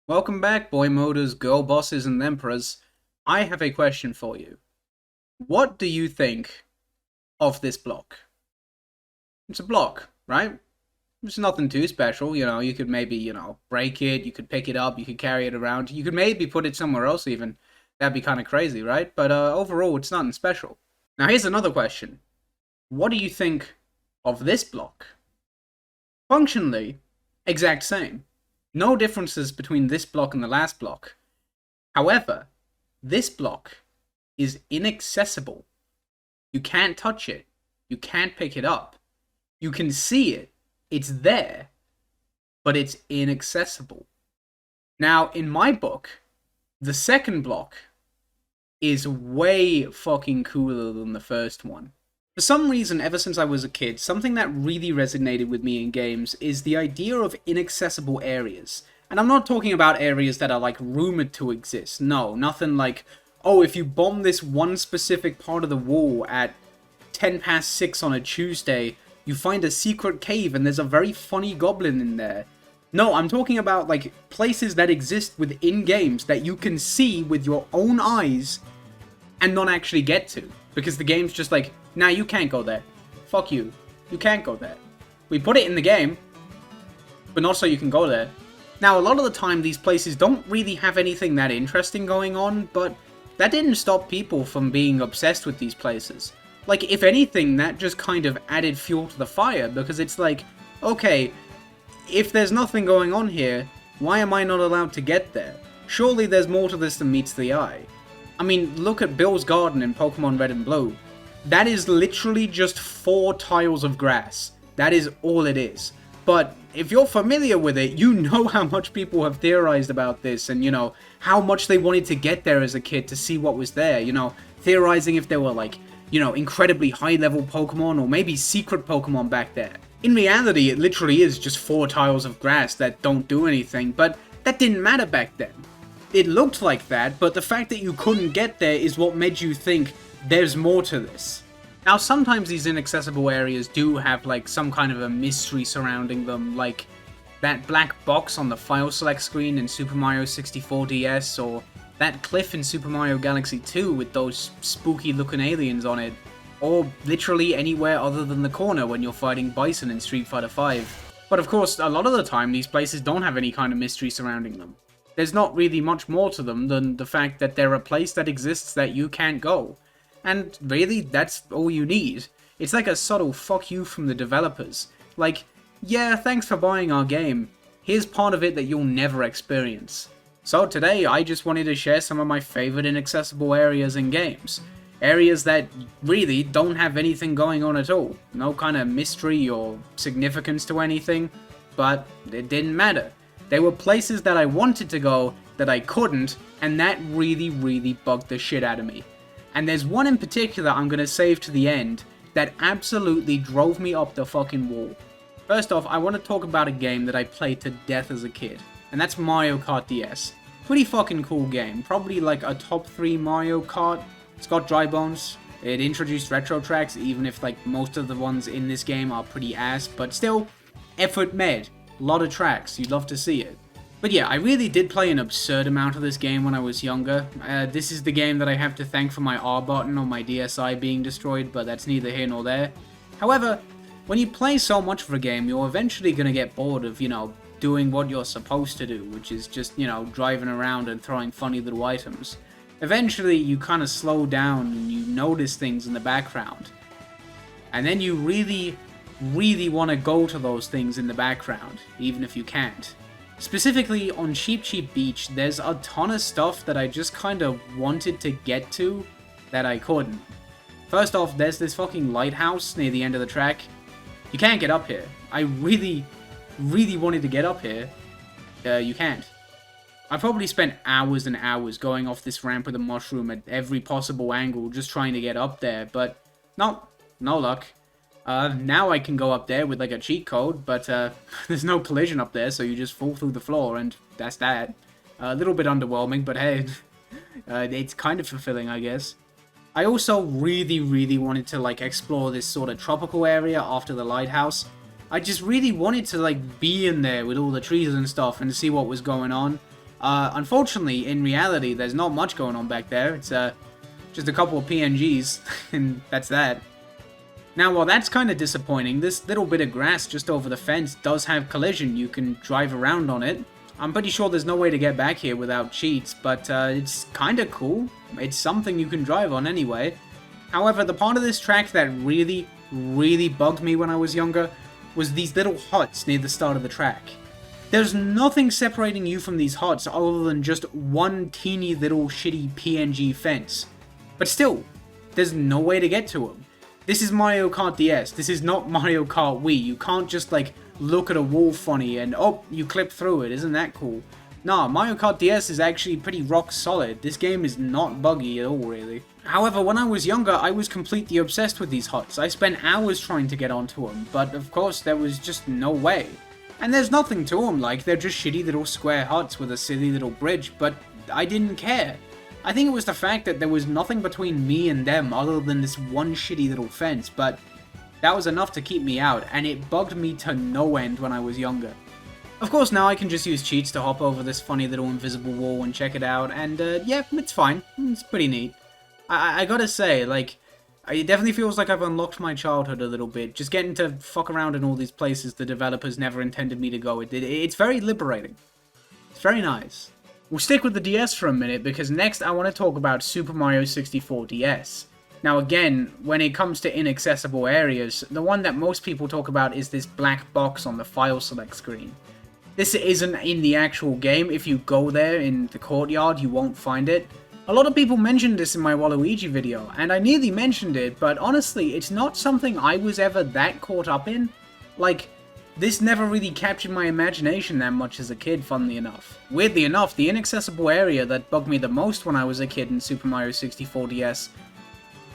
Welcome back, boy moders, girl bosses, and emperors. I have a question for you. What do you think of this block? It's a block, right? It's nothing too special, you could maybe, break it, you could pick it up, you could carry it around, you could maybe put it somewhere else even. That'd be kind of crazy, right? But overall, it's nothing special. Now here's another question. What do you think of this block? Functionally, exact same. No differences between this block and the last block. However, this block is inaccessible. You can't touch it. You can't pick it up. You can see it. It's there. But it's inaccessible. Now, in my book, the second block is way fucking cooler than the first one. For some reason, ever since I was a kid, something that really resonated with me in games is the idea of inaccessible areas. And I'm not talking about areas that are like rumored to exist. No, nothing like, oh, if you bomb this one specific part of the wall at 10 past 6 on a Tuesday, you find a secret cave and there's a very funny goblin in there. No, I'm talking about like places that exist within games that you can see with your own eyes and not actually get to. Because the game's just like, nah, you can't go there. Fuck you. You can't go there. We put it in the game, but not so you can go there. Now, a lot of the time, these places don't really have anything that interesting going on, but that didn't stop people from being obsessed with these places. Like, if anything, that just kind of added fuel to the fire, because it's like, okay, if there's nothing going on here, why am I not allowed to get there? Surely there's more to this than meets the eye. I mean, look at Bill's Garden in Pokemon Red and Blue. That is literally just 4 tiles of grass. That is all it is. But if you're familiar with it, you know how much people have theorized about this and, how much they wanted to get there as a kid to see what was there, theorizing if there were, like, incredibly high-level Pokemon or maybe secret Pokemon back there. In reality, it literally is just 4 tiles of grass that don't do anything, but that didn't matter back then. It looked like that, but the fact that you couldn't get there is what made you think there's more to this. Now, sometimes these inaccessible areas do have, like, some kind of a mystery surrounding them, like that black box on the file select screen in Super Mario 64 DS, or that cliff in Super Mario Galaxy 2 with those spooky-looking aliens on it, or literally anywhere other than the corner when you're fighting Bison in Street Fighter V. But of course, a lot of the time, these places don't have any kind of mystery surrounding them. There's not really much more to them than the fact that they're a place that exists that you can't go. And really, that's all you need. It's like a subtle fuck you from the developers. Like, yeah, thanks for buying our game. Here's part of it that you'll never experience. So today, I just wanted to share some of my favorite inaccessible areas in games. Areas that really don't have anything going on at all. No kind of mystery or significance to anything. But it didn't matter. They were places that I wanted to go, that I couldn't, and that really bugged the shit out of me. And there's one in particular I'm gonna save to the end, that absolutely drove me up the fucking wall. First off, I want to talk about a game that I played to death as a kid, and that's Mario Kart DS. Pretty fucking cool game, probably like a top 3 Mario Kart. It's got dry bones, it introduced retro tracks, even if like most of the ones in this game are pretty ass, but still, effort made. A lot of tracks, you'd love to see it. But yeah, I really did play an absurd amount of this game when I was younger. This is the game that I have to thank for my R button on my DSi being destroyed, but that's neither here nor there. However, when you play so much of a game, you're eventually gonna get bored of, doing what you're supposed to do, which is just, driving around and throwing funny little items. Eventually, you kind of slow down and you notice things in the background. And then you really want to go to those things in the background, even if you can't. Specifically, on Sheep Sheep Beach, there's a ton of stuff that I just kind of wanted to get to that I couldn't. First off, there's this fucking lighthouse near the end of the track. You can't get up here. I really wanted to get up here. You can't. I probably spent hours and hours going off this ramp with a mushroom at every possible angle just trying to get up there, but no luck. Now I can go up there with like a cheat code, but there's no collision up there, so you just fall through the floor, and that's that. A little bit underwhelming, but hey, it's kind of fulfilling, I guess. I also really wanted to like explore this sort of tropical area after the lighthouse. I just really wanted to like be in there with all the trees and stuff and see what was going on. Unfortunately, in reality, there's not much going on back there. It's just a couple of PNGs, and that's that. Now, while that's kind of disappointing, this little bit of grass just over the fence does have collision. You can drive around on it. I'm pretty sure there's no way to get back here without cheats, but it's kind of cool. It's something you can drive on anyway. However, the part of this track that really bugged me when I was younger was these little huts near the start of the track. There's nothing separating you from these huts other than just one teeny little shitty PNG fence. But still, there's no way to get to them. This is Mario Kart DS, this is not Mario Kart Wii. You can't just like look at a wall funny and oh, you clip through it, isn't that cool? Nah, Mario Kart DS is actually pretty rock solid. This game is not buggy at all, really. However, when I was younger, I was completely obsessed with these huts. I spent hours trying to get onto them, but of course there was just no way. And there's nothing to them, like, they're just shitty little square huts with a silly little bridge, but I didn't care. I think it was the fact that there was nothing between me and them other than this one shitty little fence, but that was enough to keep me out, and it bugged me to no end when I was younger. Of course, now I can just use cheats to hop over this funny little invisible wall and check it out, and yeah, it's fine. It's pretty neat. I gotta say, like, it definitely feels like I've unlocked my childhood a little bit, just getting to fuck around in all these places the developers never intended me to go. It's very liberating. It's very nice. We'll stick with the DS for a minute, because next I want to talk about Super Mario 64 DS. Now again, when it comes to inaccessible areas, the one that most people talk about is this black box on the file select screen. This isn't in the actual game. If you go there in the courtyard, you won't find it. A lot of people mentioned this in my Waluigi video, and I nearly mentioned it, but honestly, it's not something I was ever that caught up in. Like, this never really captured my imagination that much as a kid, funnily enough. Weirdly enough, the inaccessible area that bugged me the most when I was a kid in Super Mario 64 DS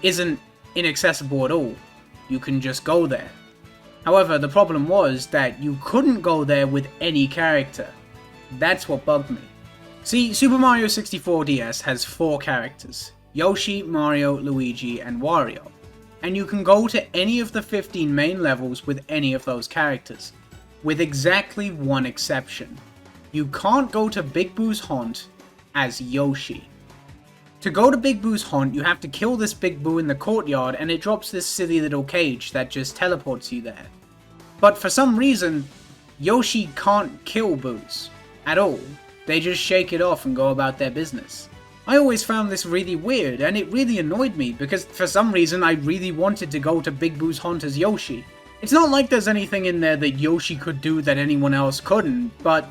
isn't inaccessible at all. You can just go there. However, the problem was that you couldn't go there with any character. That's what bugged me. See, Super Mario 64 DS has 4 characters: Yoshi, Mario, Luigi, and Wario. And you can go to any of the 15 main levels with any of those characters, with exactly one exception. You can't go to Big Boo's Haunt as Yoshi. To go to Big Boo's Haunt, you have to kill this Big Boo in the courtyard, and it drops this silly little cage that just teleports you there. But for some reason, Yoshi can't kill Boos at all. They just shake it off and go about their business. I always found this really weird, and it really annoyed me, because for some reason I really wanted to go to Big Boo's Haunt as Yoshi. It's not like there's anything in there that Yoshi could do that anyone else couldn't, but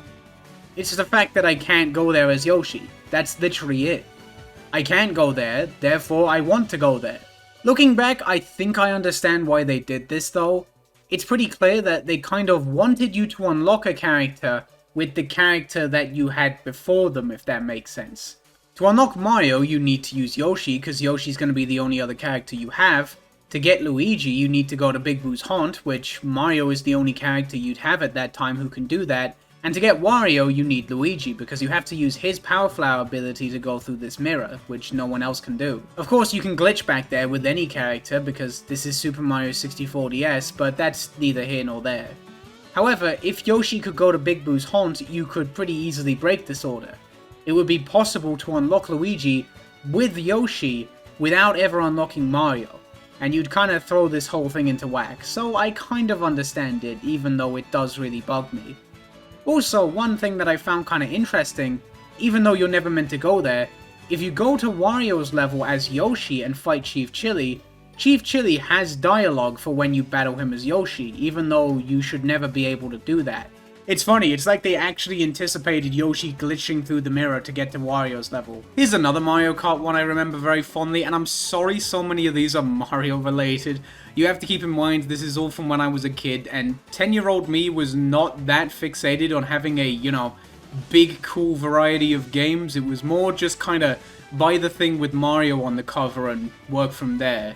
it's the fact that I can't go there as Yoshi. That's literally it. I can't go there, therefore I want to go there. Looking back, I think I understand why they did this though. It's pretty clear that they kind of wanted you to unlock a character with the character that you had before them, if that makes sense. To unlock Mario, you need to use Yoshi, because Yoshi's going to be the only other character you have. To get Luigi, you need to go to Big Boo's Haunt, which Mario is the only character you'd have at that time who can do that. And to get Wario, you need Luigi, because you have to use his Power Flower ability to go through this mirror, which no one else can do. Of course, you can glitch back there with any character, because this is Super Mario 64 DS, but that's neither here nor there. However, if Yoshi could go to Big Boo's Haunt, you could pretty easily break this order. It would be possible to unlock Luigi with Yoshi without ever unlocking Mario, and you'd kind of throw this whole thing into whack, so I kind of understand it, even though it does really bug me. Also, one thing that I found kind of interesting, even though you're never meant to go there, if you go to Wario's level as Yoshi and fight Chief Chili, Chief Chili has dialogue for when you battle him as Yoshi, even though you should never be able to do that. It's funny, it's like they actually anticipated Yoshi glitching through the mirror to get to Wario's level. Here's another Mario Kart one I remember very fondly, and I'm sorry so many of these are Mario related. You have to keep in mind this is all from when I was a kid, and 10-year-old me was not that fixated on having a, you know, big cool variety of games. It was more just kinda buy the thing with Mario on the cover and work from there.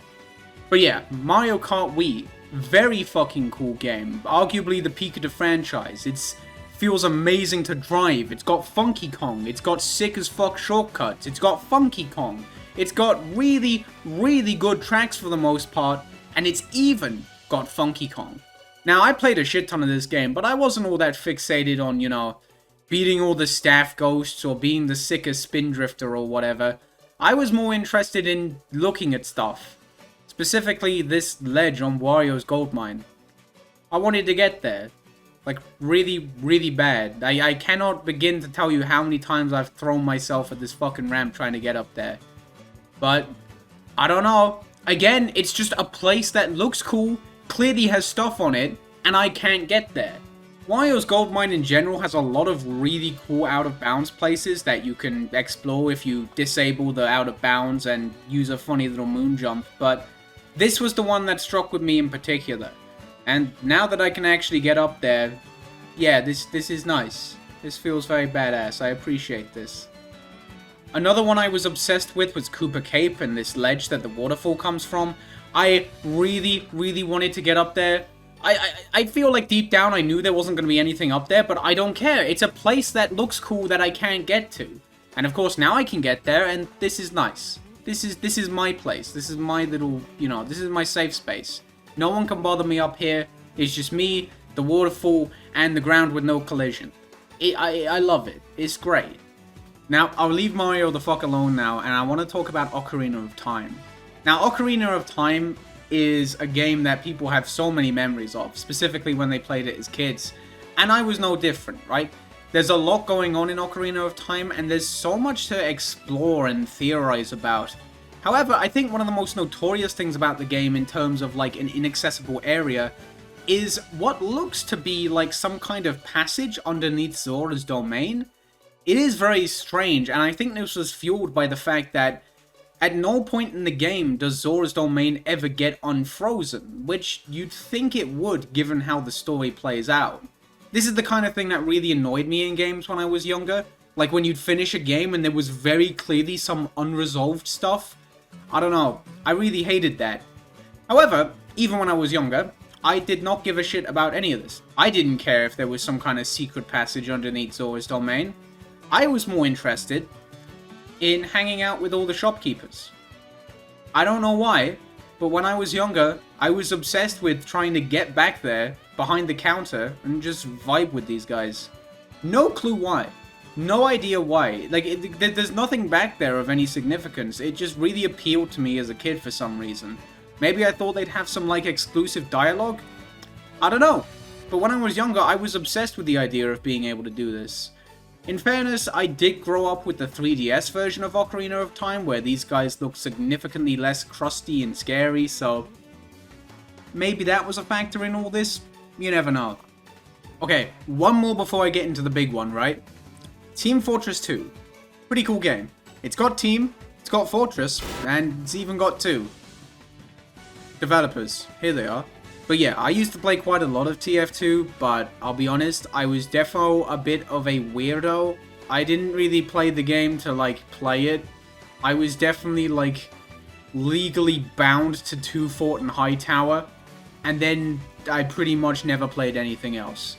But yeah, Mario Kart Wii. Very fucking cool game. Arguably the peak of the franchise. It feels amazing to drive. It's got Funky Kong. It's got sick as fuck shortcuts. It's got Funky Kong. It's got really, really good tracks for the most part. And it's even got Funky Kong. Now, I played a shit ton of this game, but I wasn't all that fixated on, you know, beating all the staff ghosts or being the sickest spindrifter or whatever. I was more interested in looking at stuff. Specifically this ledge on Wario's gold mine. I wanted to get there. Like, really, really bad. I cannot begin to tell you how many times I've thrown myself at this fucking ramp trying to get up there. But, I don't know. Again, it's just a place that looks cool, clearly has stuff on it, and I can't get there. Wario's gold mine in general has a lot of really cool out-of-bounds places that you can explore if you disable the out-of-bounds and use a funny little moon jump, but this was the one that struck with me in particular. And now that I can actually get up there, yeah, this is nice. This feels very badass. I appreciate this. Another one I was obsessed with was Cooper Cape and this ledge that the waterfall comes from. I really, really wanted to get up there. I feel like deep down I knew there wasn't going to be anything up there, but I don't care. It's a place that looks cool that I can't get to. And of course now I can get there, and this is nice. This is my place. This is my little, this is my safe space. No one can bother me up here. It's just me, the waterfall, and the ground with no collision. I love it. It's great. Now, I'll leave Mario the fuck alone now, and I want to talk about Ocarina of Time. Now, Ocarina of Time is a game that people have so many memories of, specifically when they played it as kids. And I was no different, right? There's a lot going on in Ocarina of Time, and there's so much to explore and theorize about. However, I think one of the most notorious things about the game in terms of like an inaccessible area is what looks to be like some kind of passage underneath Zora's domain. It is very strange, and I think this was fueled by the fact that at no point in the game does Zora's domain ever get unfrozen, which you'd think it would given how the story plays out. This is the kind of thing that really annoyed me in games when I was younger, like when you'd finish a game and there was very clearly some unresolved stuff. I don't know, I really hated that. However, even when I was younger, I did not give a shit about any of this. I didn't care if there was some kind of secret passage underneath Zora's domain. I was more interested in hanging out with all the shopkeepers. I don't know why, but when I was younger, I was obsessed with trying to get back there, behind the counter, and just vibe with these guys. No clue why. No idea why. Like, there's nothing back there of any significance. It just really appealed to me as a kid for some reason. Maybe I thought they'd have some, like, exclusive dialogue? I don't know. But when I was younger, I was obsessed with the idea of being able to do this. In fairness, I did grow up with the 3DS version of Ocarina of Time, where these guys look significantly less crusty and scary, so maybe that was a factor in all this? You never know. Okay, one more before I get into the big one, right? Team Fortress 2. Pretty cool game. It's got Team, it's got Fortress, and it's even got 2. Developers, here they are. But yeah, I used to play quite a lot of TF2, but I'll be honest, I was defo a bit of a weirdo. I didn't really play the game to, like, play it. I was definitely, like, legally bound to 2 Fort and Hightower, and then I pretty much never played anything else.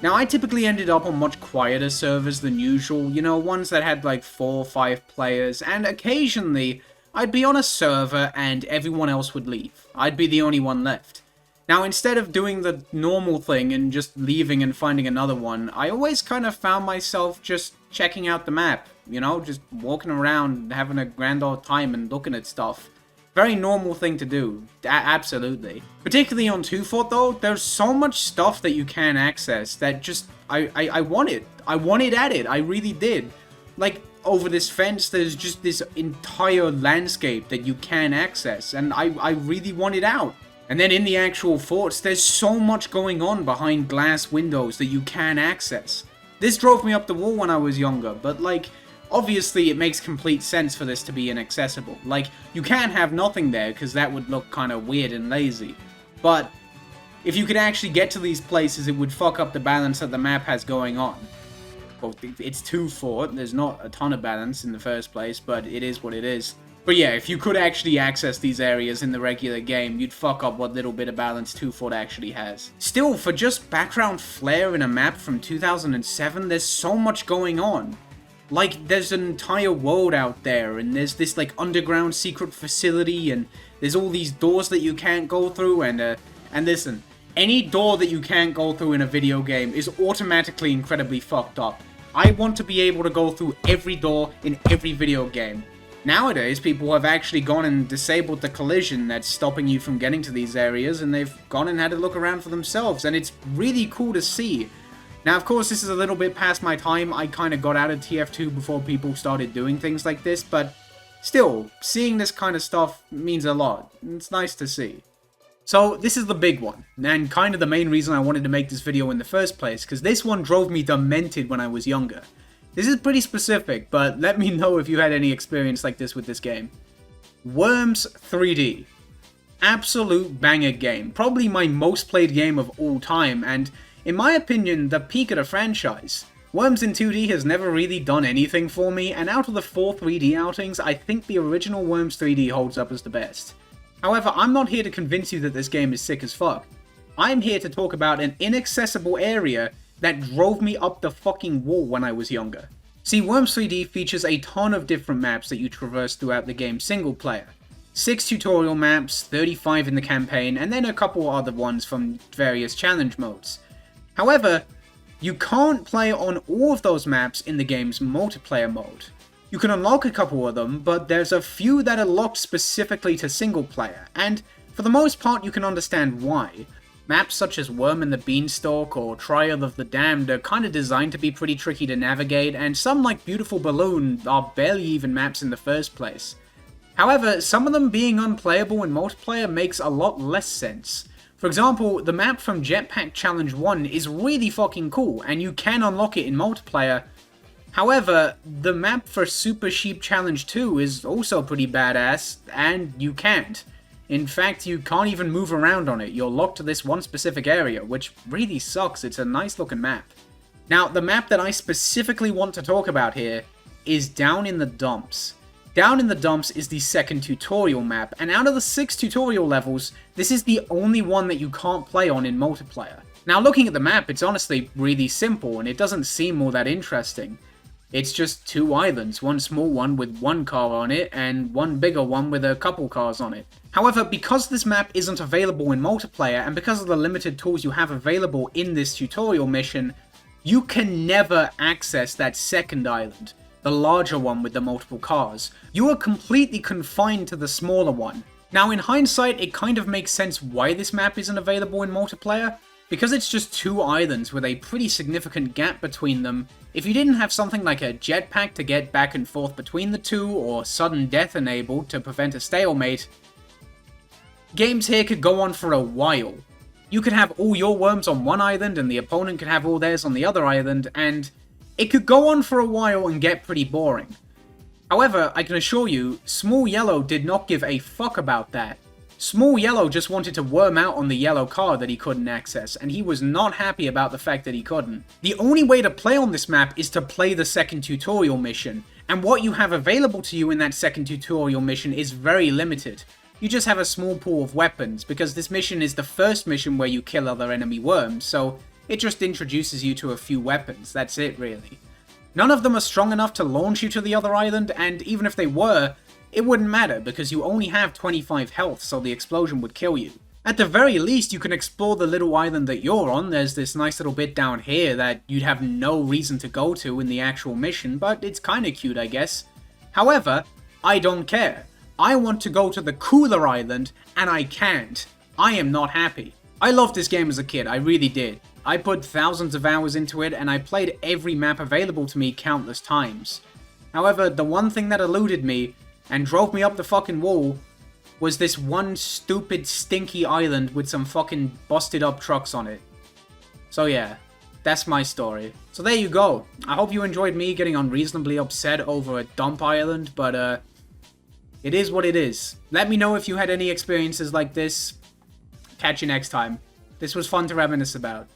Now, I typically ended up on much quieter servers than usual, ones that had, like, 4 or 5 players, and occasionally, I'd be on a server and everyone else would leave. I'd be the only one left. Now, instead of doing the normal thing and just leaving and finding another one, I always kind of found myself just checking out the map, just walking around, having a grand old time and looking at stuff. Very normal thing to do, absolutely. Particularly on 2 Fort though, there's so much stuff that you can access that just, I want it. I wanted at it, I really did. Like, over this fence, there's just this entire landscape that you can access, and I really want it out. And then in the actual forts, there's so much going on behind glass windows that you can access. This drove me up the wall when I was younger, but like, obviously it makes complete sense for this to be inaccessible. Like, you can't have nothing there, because that would look kind of weird and lazy. But if you could actually get to these places, it would fuck up the balance that the map has going on. Well, it's 2 Fort, there's not a ton of balance in the first place, but it is what it is. But yeah, if you could actually access these areas in the regular game, you'd fuck up what little bit of balance 2 Fort actually has. Still, for just background flair in a map from 2007, there's so much going on. Like, there's an entire world out there, and there's this, like, underground secret facility, and there's all these doors that you can't go through, and listen, any door that you can't go through in a video game is automatically incredibly fucked up. I want to be able to go through every door in every video game. Nowadays, people have actually gone and disabled the collision that's stopping you from getting to these areas, and they've gone and had a look around for themselves, and it's really cool to see. Now, of course, this is a little bit past my time. I kind of got out of TF2 before people started doing things like this, but still, seeing this kind of stuff means a lot. It's nice to see. So, this is the big one, and kind of the main reason I wanted to make this video in the first place, because this one drove me demented when I was younger. This is pretty specific, but let me know if you had any experience like this with this game. Worms 3D. Absolute banger game. Probably my most played game of all time, and in my opinion, the peak of the franchise. Worms in 2D has never really done anything for me, and out of the 4 3D outings, I think the original Worms 3D holds up as the best. However, I'm not here to convince you that this game is sick as fuck. I'm here to talk about an inaccessible area that drove me up the fucking wall when I was younger. See, Worms 3D features a ton of different maps that you traverse throughout the game single player. 6 tutorial maps, 35 in the campaign, and then a couple other ones from various challenge modes. However, you can't play on all of those maps in the game's multiplayer mode. You can unlock a couple of them, but there's a few that are locked specifically to single player, and for the most part you can understand why. Maps such as Worm and the Beanstalk or Trial of the Damned are kind of designed to be pretty tricky to navigate, and some like Beautiful Balloon are barely even maps in the first place. However, some of them being unplayable in multiplayer makes a lot less sense. For example, the map from Jetpack Challenge 1 is really fucking cool, and you can unlock it in multiplayer. However, the map for Super Sheep Challenge 2 is also pretty badass, and you can't. In fact, you can't even move around on it, you're locked to this one specific area, which really sucks. It's a nice looking map. Now, the map that I specifically want to talk about here is Down in the Dumps. Down in the Dumps is the second tutorial map, and out of the 6 tutorial levels, this is the only one that you can't play on in multiplayer. Now, looking at the map, it's honestly really simple, and it doesn't seem all that interesting. It's just 2 islands, one small one with 1 car on it, and one bigger one with a couple cars on it. However, because this map isn't available in multiplayer, and because of the limited tools you have available in this tutorial mission, you can never access that second island, the larger one with the multiple cars. You are completely confined to the smaller one. Now, in hindsight, it kind of makes sense why this map isn't available in multiplayer. Because it's just 2 islands with a pretty significant gap between them, if you didn't have something like a jetpack to get back and forth between the 2, or sudden death enabled to prevent a stalemate, games here could go on for a while. You could have all your worms on one island and the opponent could have all theirs on the other island, and it could go on for a while and get pretty boring. However, I can assure you, Small Yellow did not give a fuck about that. Small Yellow just wanted to worm out on the yellow car that he couldn't access, and he was not happy about the fact that he couldn't. The only way to play on this map is to play the second tutorial mission, and what you have available to you in that second tutorial mission is very limited. You just have a small pool of weapons, because this mission is the first mission where you kill other enemy worms, so it just introduces you to a few weapons, that's it really. None of them are strong enough to launch you to the other island, and even if they were, it wouldn't matter because you only have 25 health, so the explosion would kill you. At the very least, you can explore the little island that you're on. There's this nice little bit down here that you'd have no reason to go to in the actual mission, but it's kinda cute, I guess. However, I don't care. I want to go to the cooler island, and I can't. I am not happy. I loved this game as a kid, I really did. I put thousands of hours into it, and I played every map available to me countless times. However, the one thing that eluded me and drove me up the fucking wall was this one stupid stinky island with some fucking busted up trucks on it. So yeah, that's my story. So there you go. I hope you enjoyed me getting unreasonably upset over a dump island, but it is what it is. Let me know if you had any experiences like this. Catch you next time. This was fun to reminisce about.